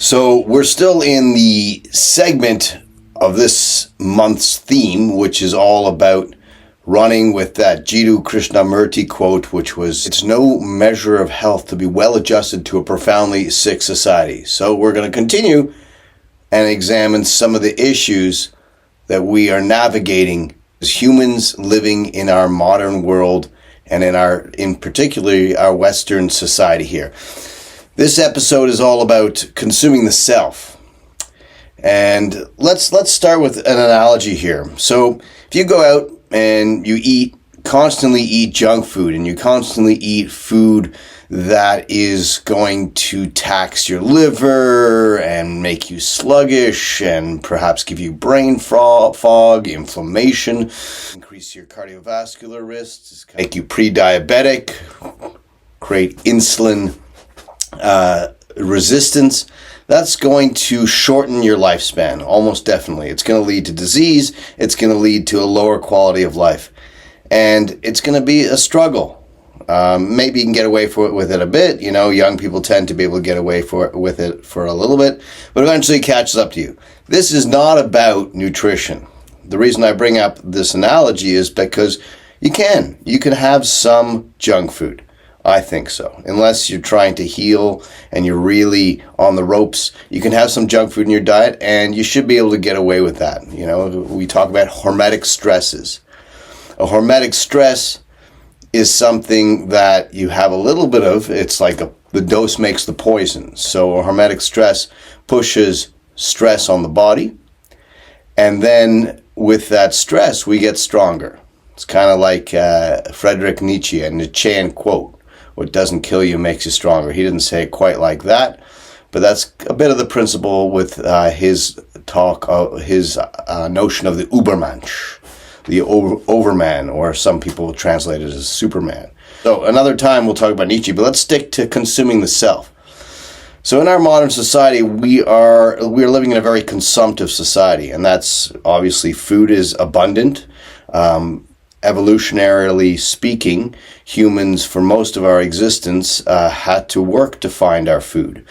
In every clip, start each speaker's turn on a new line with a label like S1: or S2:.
S1: So we're still in the segment of this month's theme, which is all about running with that Jiddu Krishnamurti quote, which was, "It's no measure of health to be well adjusted to a profoundly sick society." So we're going to continue and examine some of the issues that we are navigating as humans living in our modern world and in particularly our Western society here. This episode is all about consuming the self. And let's start with an analogy here. So if you go out and you constantly eat junk food, and you constantly eat food that is going to tax your liver and make you sluggish and perhaps give you brain fog, inflammation, increase your cardiovascular risks, make you pre-diabetic, create insulin resistance, that's going to shorten your lifespan, almost definitely. It's going to lead to disease. It's going to lead to a lower quality of life. And it's going to be a struggle. Maybe you can get away with it a bit. You know, young people tend to be able to get away with it for a little bit, but eventually it catches up to you. This is not about nutrition. The reason I bring up this analogy is because you can have some junk food. I think so. Unless you're trying to heal and you're really on the ropes, you can have some junk food in your diet and you should be able to get away with that. You know, we talk about hormetic stresses. A hormetic stress is something that you have a little bit of. It's like the dose makes the poison. So a hormetic stress pushes stress on the body. And then with that stress, we get stronger. It's kind of like Friedrich Nietzsche, a Nietzschean quote. What doesn't kill you makes you stronger. He didn't say it quite like that, but that's a bit of the principle with his talk, his notion of the Übermensch, the overman, or some people translate it as Superman. So another time we'll talk about Nietzsche, but let's stick to consuming the self. So in our modern society, we are living in a very consumptive society, and that's obviously food is abundant. Evolutionarily speaking, humans, for most of our existence, had to work to find our food.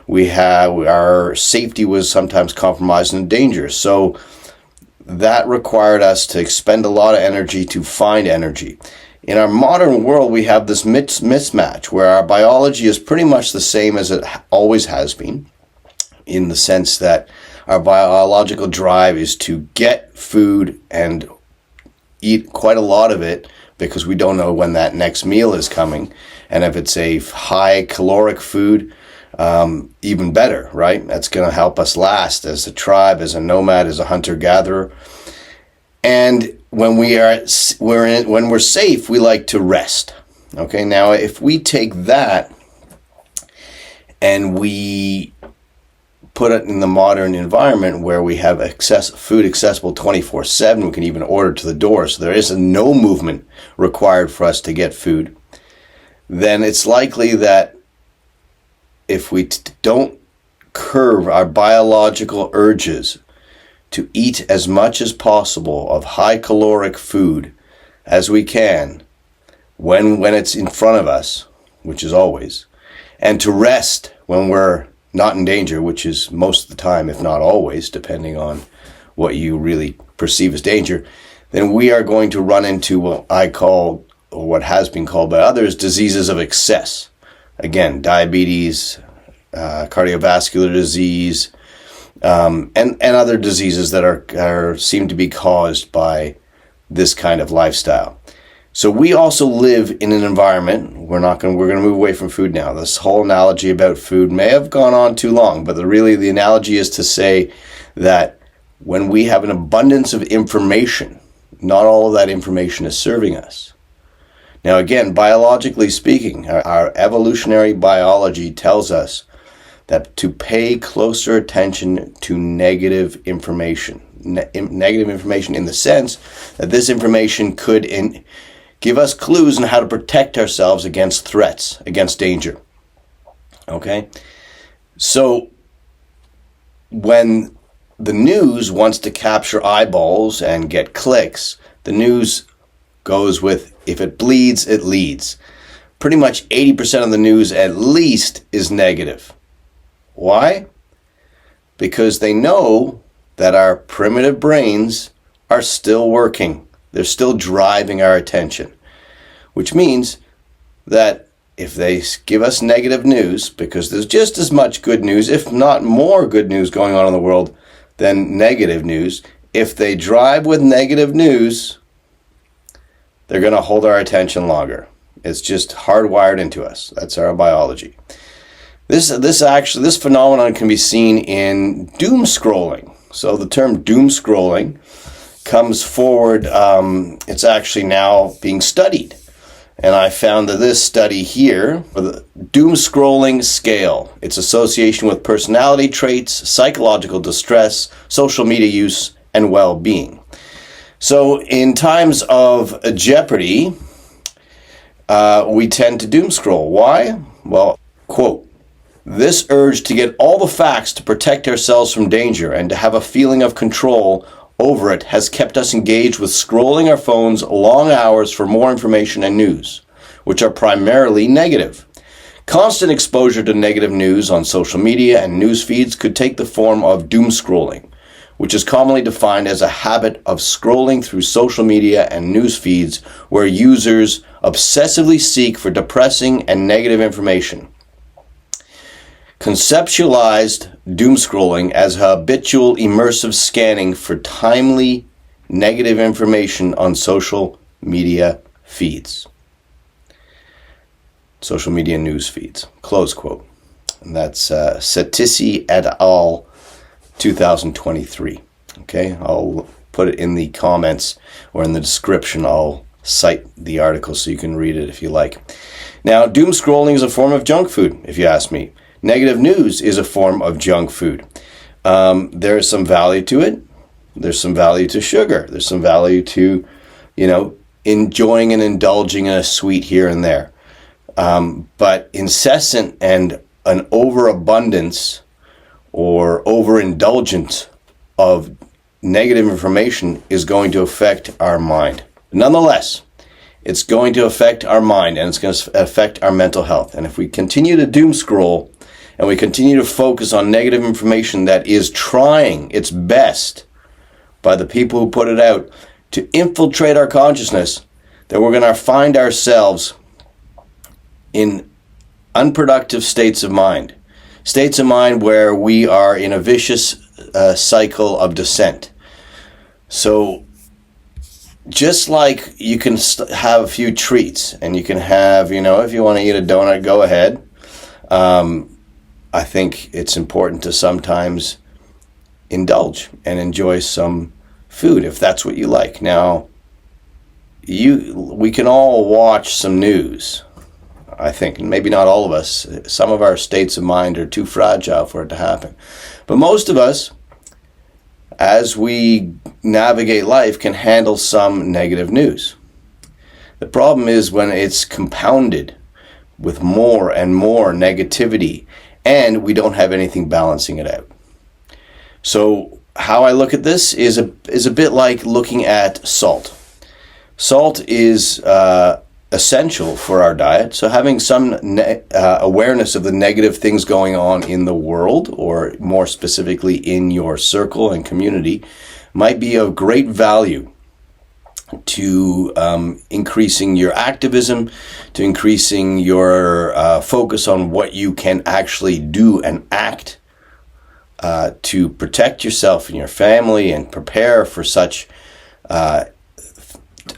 S1: Our safety was sometimes compromised and in danger. So that required us to expend a lot of energy to find energy. In our modern world, we have this mismatch where our biology is pretty much the same as it always has been, in the sense that our biological drive is to get food and eat quite a lot of it because we don't know when that next meal is coming. And if it's a high caloric food, even better, right? That's going to help us last as a tribe, as a nomad, as a hunter-gatherer. And when we're safe, we like to rest. Okay, now if we take that and we put it in the modern environment where we have food accessible 24/7, we can even order to the door, so there is no movement required for us to get food, then it's likely that if we don't curb our biological urges to eat as much as possible of high caloric food as we can when it's in front of us, which is always, and to rest when we're not in danger, which is most of the time, if not always, depending on what you really perceive as danger, then we are going to run into what I call, or what has been called by others, diseases of excess. Again, diabetes, cardiovascular disease, and other diseases that seem to be caused by this kind of lifestyle. So we also live in an environment, we're going to move away from food now. This whole analogy about food may have gone on too long, but the analogy is to say that when we have an abundance of information, not all of that information is serving us. Now again, biologically speaking, our evolutionary biology tells us that to pay closer attention to negative information. Negative information in the sense that this information could give us clues on how to protect ourselves against threats, against danger. Okay? So when the news wants to capture eyeballs and get clicks, the news goes with, if it bleeds, it leads. Pretty much 80% of the news at least is negative. Why? because they know that our primitive brains are still working. They're still driving our attention, which means that if they give us negative news, because there's just as much good news, if not more good news going on in the world than negative news, if they drive with negative news, they're going to hold our attention longer. It's just hardwired into us. That's our biology. This phenomenon can be seen in doom scrolling. So the term doom scrolling comes forward. It's actually now being studied. And I found that this study here, for the doom scrolling scale, its association with personality traits, psychological distress, social media use, and well-being. So in times of jeopardy, we tend to doom scroll. Why? Well, quote, "This urge to get all the facts to protect ourselves from danger and to have a feeling of control over it has kept us engaged with scrolling our phones long hours for more information and news, which are primarily negative. Constant exposure to negative news on social media and news feeds could take the form of doom scrolling, which is commonly defined as a habit of scrolling through social media and news feeds where users obsessively seek for depressing and negative information. Conceptualized doom scrolling as habitual immersive scanning for timely negative information on social media feeds." Social media news feeds, close quote. And that's Satisi et al. 2023. Okay, I'll put it in the comments or in the description. I'll cite the article so you can read it if you like. Now, doom scrolling is a form of junk food, if you ask me. Negative news is a form of junk food. There is some value to it. There's some value to sugar. There's some value to, enjoying and indulging in a sweet here and there. But incessant and an overabundance or overindulgence of negative information is going to affect our mind. Nonetheless, it's going to affect our mind and it's going to affect our mental health. And if we continue to doom scroll and we continue to focus on negative information that is trying its best by the people who put it out to infiltrate our consciousness, then we're going to find ourselves in unproductive states of mind. States of mind where we are in a vicious cycle of descent. So just like you can have a few treats and you can have, if you want to eat a donut, go ahead. I think it's important to sometimes indulge and enjoy some food if that's what you like. Now, we can all watch some news. I think, and maybe not all of us. Some of our states of mind are too fragile for it to happen. But most of us, as we navigate life, can handle some negative news. The problem is when it's compounded with more and more negativity and we don't have anything balancing it out. So how I look at this is a bit like looking at salt. Salt is essential for our diet. So having some awareness of the negative things going on in the world, or more specifically in your circle and community, might be of great value to increasing your activism, to increasing your focus on what you can actually do and act to protect yourself and your family and prepare for such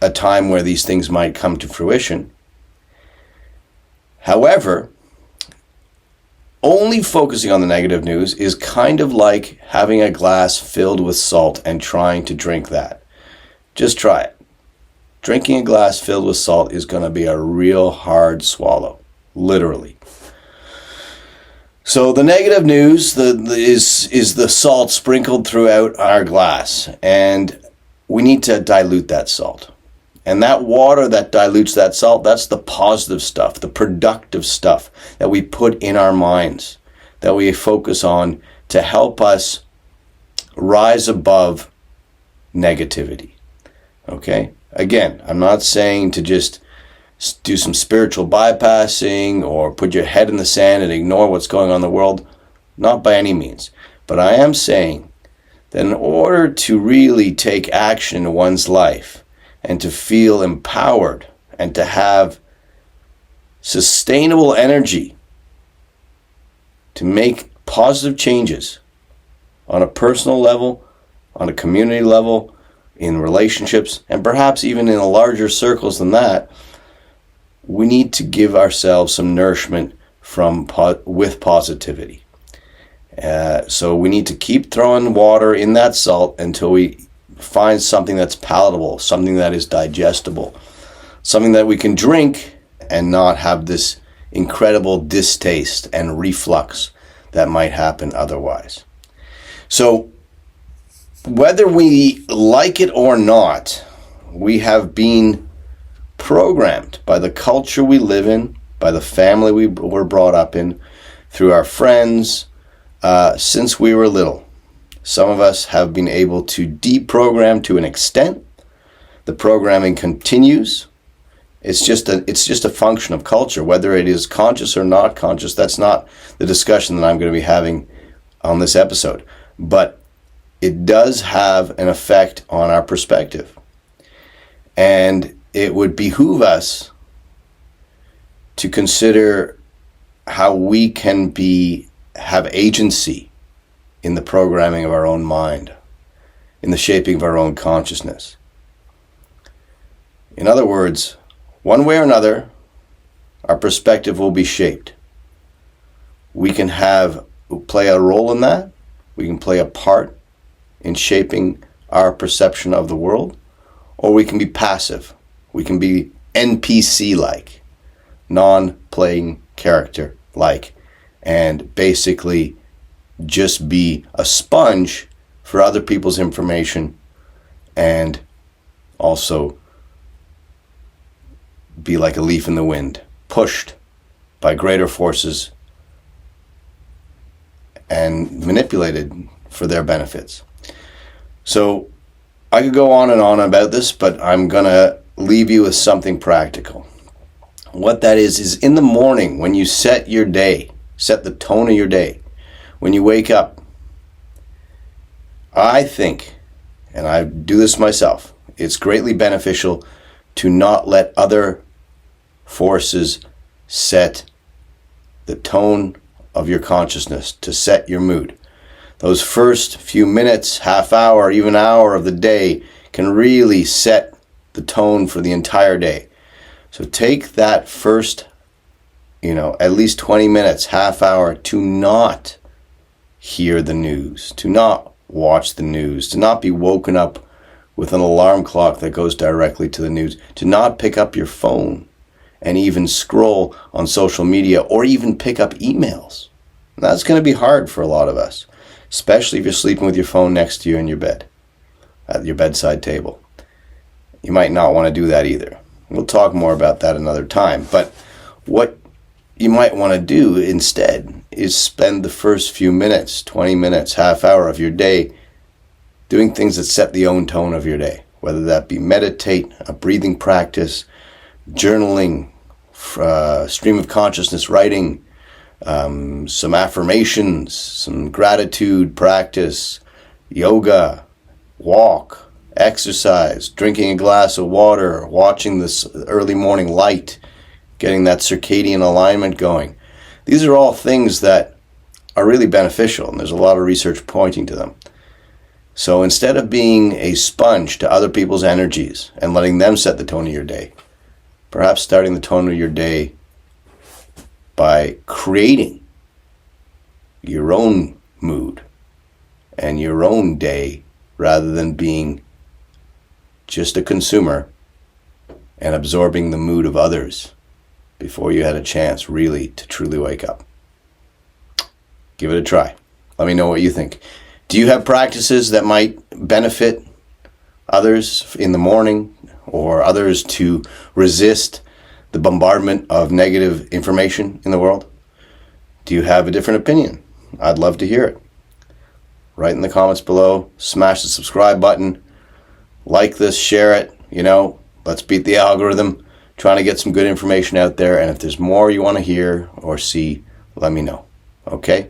S1: a time where these things might come to fruition. However, only focusing on the negative news is kind of like having a glass filled with salt and trying to drink that. Just try it. Drinking a glass filled with salt is going to be a real hard swallow, literally. So the negative news is the salt sprinkled throughout our glass, and we need to dilute that salt. And that water that dilutes that salt, that's the positive stuff, the productive stuff that we put in our minds, that we focus on to help us rise above negativity. Okay? Again, I'm not saying to just do some spiritual bypassing or put your head in the sand and ignore what's going on in the world. Not by any means. But I am saying that in order to really take action in one's life and to feel empowered and to have sustainable energy to make positive changes on a personal level, on a community level, in relationships, and perhaps even in larger circles than that, we need to give ourselves some nourishment with positivity. So we need to keep throwing water in that salt until we find something that's palatable, something that is digestible, something that we can drink and not have this incredible distaste and reflux that might happen otherwise. So whether we like it or not, we have been programmed by the culture we live in, by the family we were brought up in, through our friends, since we were little. Some of us have been able to deprogram to an extent. The programming continues. It's just a function of culture, whether it is conscious or not conscious. That's not the discussion that I'm going to be having on this episode. But it does have an effect on our perspective. And it would behoove us to consider how we can have agency in the programming of our own mind, in the shaping of our own consciousness. In other words, one way or another, our perspective will be shaped. We can play a role in that. We can play a part in shaping our perception of the world, or we can be passive. We can be NPC-like, non-playing character-like, and basically just be a sponge for other people's information and also be like a leaf in the wind, pushed by greater forces and manipulated for their benefits. So I could go on and on about this, but I'm going to leave you with something practical. What that is in the morning when you set your day, set the tone of your day, when you wake up, I think, and I do this myself, it's greatly beneficial to not let other forces set the tone of your consciousness, to set your mood. Those first few minutes, half hour, even hour of the day can really set the tone for the entire day. So take that first, at least 20 minutes, half hour to not hear the news, to not watch the news, to not be woken up with an alarm clock that goes directly to the news, to not pick up your phone and even scroll on social media or even pick up emails. And that's going to be hard for a lot of us, especially if you're sleeping with your phone next to you in your bed, at your bedside table. You might not want to do that either. We'll talk more about that another time. But what you might want to do instead is spend the first few minutes, 20 minutes, half hour of your day doing things that set the own tone of your day, whether that be meditate, a breathing practice, journaling, stream of consciousness writing, some affirmations, some gratitude practice, yoga, walk, exercise, drinking a glass of water, watching this early morning light, getting that circadian alignment going. These are all things that are really beneficial, and there's a lot of research pointing to them. So instead of being a sponge to other people's energies and letting them set the tone of your day, perhaps starting the tone of your day by creating your own mood and your own day rather than being just a consumer and absorbing the mood of others before you had a chance really to truly wake up. Give it a try. Let me know what you think. Do you have practices that might benefit others in the morning or others to resist the bombardment of negative information in the world? Do you have a different opinion? I'd love to hear it. Write in the comments below. Smash the subscribe button. Like this, share it. Let's beat the algorithm. Trying to get some good information out there. And if there's more you want to hear or see, let me know. Okay?